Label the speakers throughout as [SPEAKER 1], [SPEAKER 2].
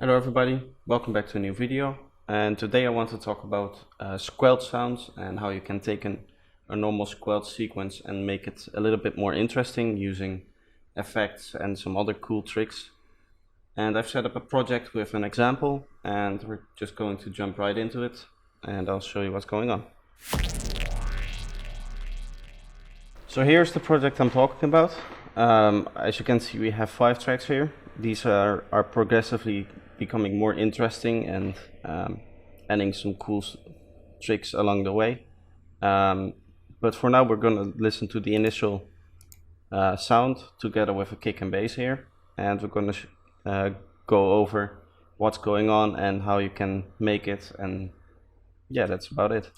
[SPEAKER 1] Hello everybody, welcome back to a new video, and today I want to talk about squelch sounds and how you can take a normal squelch sequence and make it a little bit more interesting using effects and some other cool tricks. And I've set up a project with an example and we're just going to jump right into it and I'll show you what's going on. So here's the project I'm talking about. As you can see, we have 5 tracks here. These are progressively becoming more interesting and adding some cool tricks along the way. But for now, we're going to listen to the initial sound together with a kick and bass here, and we're going to go over what's going on and how you can make it, and yeah, that's about it.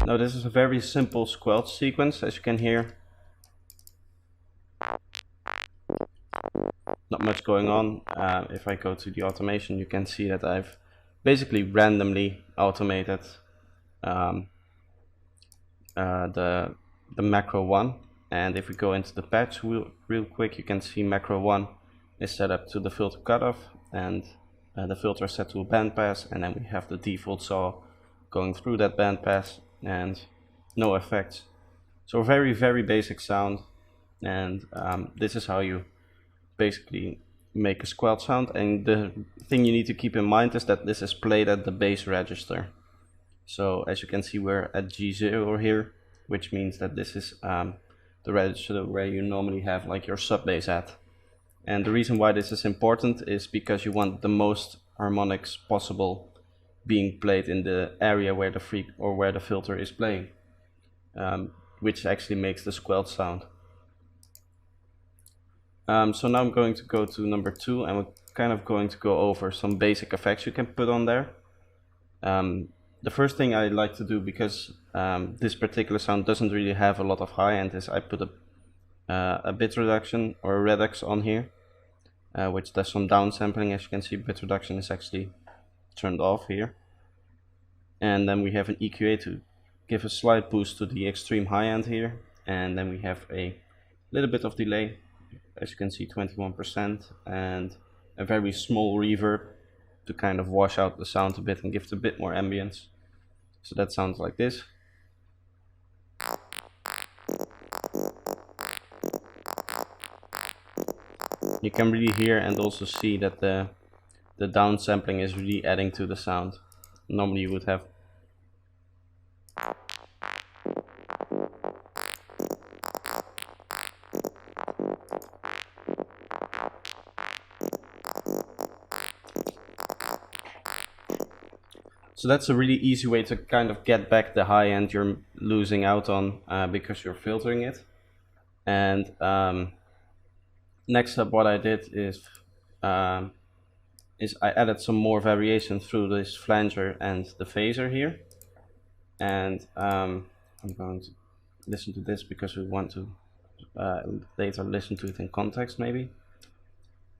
[SPEAKER 1] Now this is a very simple squelch sequence, as you can hear. Not much going on. If I go to the automation, you can see that I've basically randomly automated the macro 1. And if we go into the patch real quick, you can see macro 1 is set up to the filter cutoff, and the filter is set to a bandpass, and then we have the default saw going through that bandpass and no effects. So very, very basic sound, and this is how you basically make a squelch sound. And the thing you need to keep in mind is that this is played at the bass register. So as you can see, we're at G0 here, which means that this is the register where you normally have like your sub bass at. And the reason why this is important is because you want the most harmonics possible being played in the area where the filter is playing, which actually makes the squelch sound. So now I'm going to go to number 2, and we're kind of going to go over some basic effects you can put on there. The first thing I like to do, because this particular sound doesn't really have a lot of high end, is I put a bit reduction or a redux on here, which does some downsampling. As you can see, bit reduction is actually turned off here. And then we have an EQA to give a slight boost to the extreme high end here, and then we have a little bit of delay, as you can see 21%, and a very small reverb to kind of wash out the sound a bit and give it a bit more ambience. So that sounds like this. You can really hear and also see that the downsampling is really adding to the sound. Normally you would have So that's a really easy way to kind of get back the high end you're losing out on because you're filtering it. And next up, what I did is I added some more variation through this flanger and the phaser here. And I'm going to listen to this because we want to later listen to it in context maybe.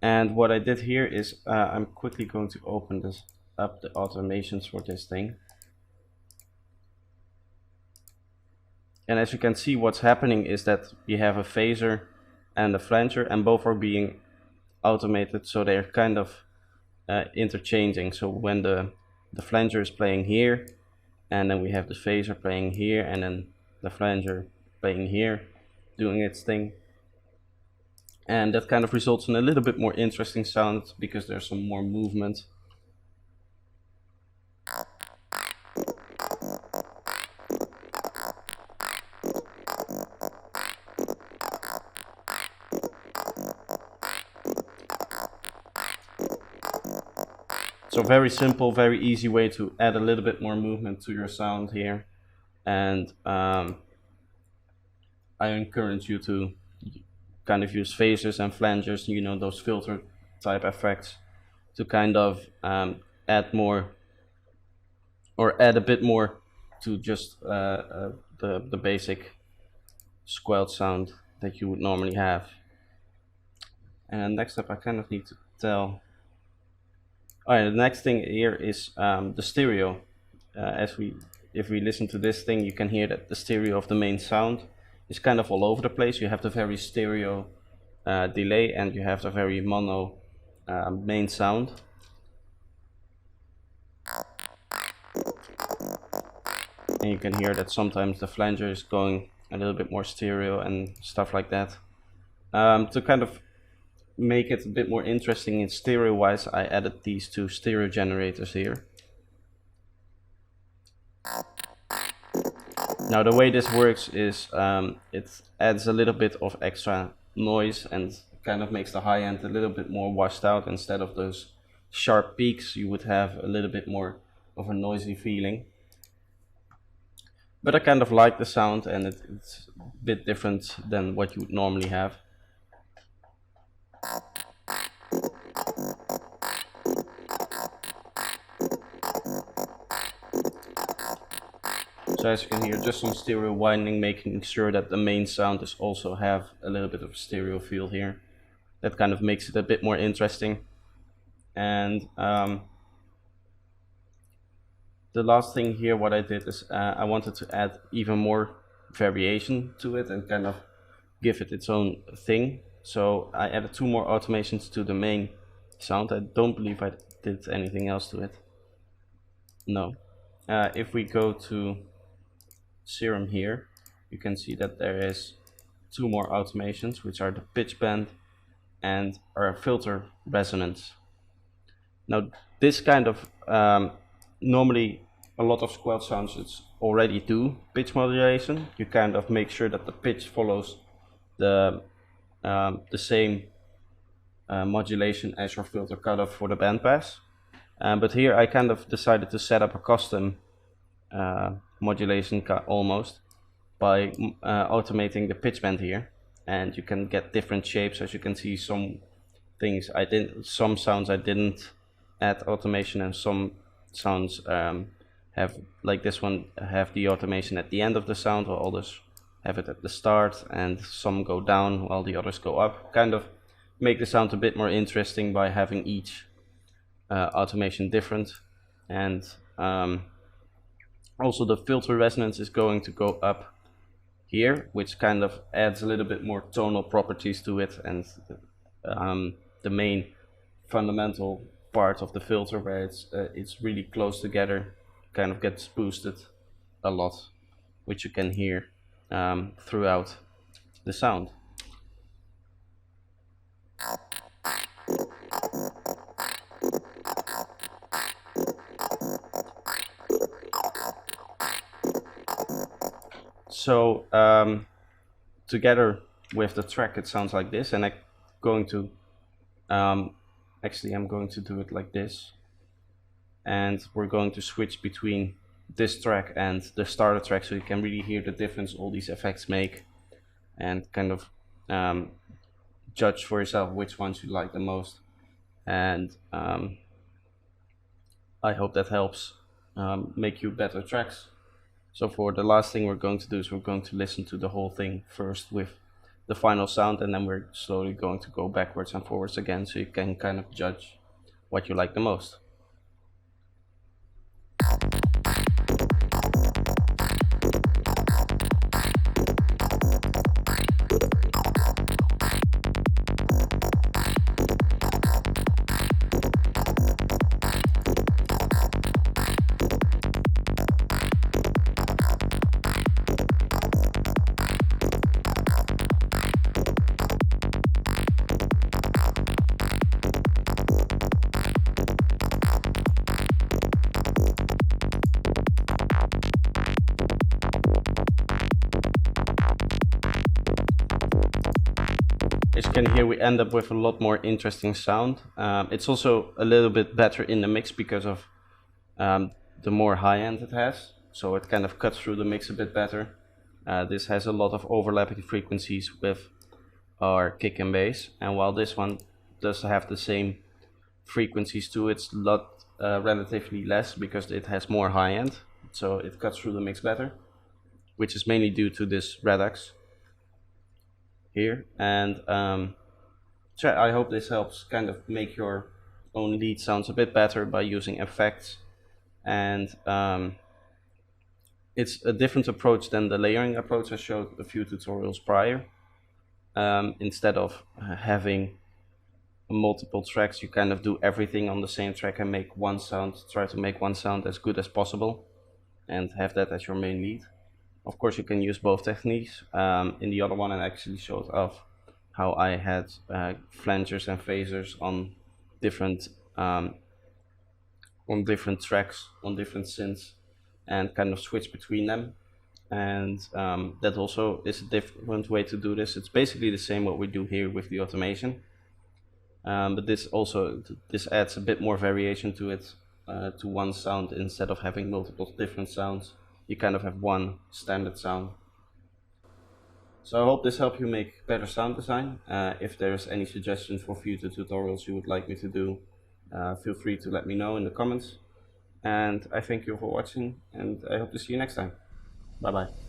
[SPEAKER 1] And what I did here is I'm quickly going to open this up, the automations for this thing. And as you can see, what's happening is that you have a phaser and a flanger, and both are being automated, so they're kind of interchanging. So when the flanger is playing here, and then we have the phaser playing here, and then the flanger playing here, doing its thing. And that kind of results in a little bit more interesting sound because there's some more movement. So very simple, very easy way to add a little bit more movement to your sound here. And I encourage you to kind of use phasers and flangers, you know, those filter type effects, to kind of add more, or add a bit more to just the basic squelch sound that you would normally have. And next up, I kind of need to tell. Alright, the next thing here is the stereo. if we listen to this thing, you can hear that the stereo of the main sound is kind of all over the place. You have the very stereo delay, and you have the very mono main sound. And you can hear that sometimes the flanger is going a little bit more stereo and stuff like that. To kind of make it a bit more interesting in stereo wise, I added these two stereo generators here. Now the way this works is it adds a little bit of extra noise and kind of makes the high end a little bit more washed out. Instead of those sharp peaks, you would have a little bit more of a noisy feeling. But I kind of like the sound, and it's a bit different than what you would normally have. So as you can hear, just some stereo winding, making sure that the main sound is also have a little bit of stereo feel here. That kind of makes it a bit more interesting. And the last thing here, what I did is I wanted to add even more variation to it and kind of give it its own thing. So I added two more automations to the main sound. I don't believe I did anything else to it. No. If we go to Serum here, you can see that there is two more automations, which are the pitch bend and our filter resonance. Now this kind of normally a lot of Squelch sounds already do pitch modulation. You kind of make sure that the pitch follows the same modulation as your filter cutoff for the bandpass. But here I kind of decided to set up a custom modulation almost by automating the pitch bend here, and you can get different shapes. As you can see, some sounds I didn't add automation, and some sounds have, like this one, have the automation at the end of the sound, while others have it at the start, and some go down while the others go up. Kind of make the sound a bit more interesting by having each automation different. And also the filter resonance is going to go up here, which kind of adds a little bit more tonal properties to it, and the main fundamental part of the filter, where it's really close together, kind of gets boosted a lot, which you can hear throughout the sound. So together with the track it sounds like this, and I'm going to do it like this, and we're going to switch between this track and the starter track, so you can really hear the difference all these effects make, and kind of judge for yourself which ones you like the most. And I hope that helps make you better tracks. So for the last thing we're going to do is we're going to listen to the whole thing first with the final sound, and then we're slowly going to go backwards and forwards again, so you can kind of judge what you like the most. As you can hear, we end up with a lot more interesting sound. It's also a little bit better in the mix because of the more high end it has, so it kind of cuts through the mix a bit better. This has a lot of overlapping frequencies with our kick and bass, and while this one does have the same frequencies too, it's a lot relatively less because it has more high end, so it cuts through the mix better, which is mainly due to this Redux here. And so I hope this helps kind of make your own lead sounds a bit better by using effects and it's a different approach than the layering approach I showed a few tutorials prior. Instead of having multiple tracks, you kind of do everything on the same track and make one sound, try to make one sound as good as possible and have that as your main lead. Of course, you can use both techniques. In the other one, I actually showed off how I had flangers and phasers on different tracks, on different synths, and kind of switch between them. And that also is a different way to do this. It's basically the same what we do here with the automation, but this adds a bit more variation to it, to one sound. Instead of having multiple different sounds, you kind of have one standard sound. So I hope this helped you make better sound design. If there's any suggestions for future tutorials you would like me to do, feel free to let me know in the comments. And I thank you for watching, and I hope to see you next time. Bye bye.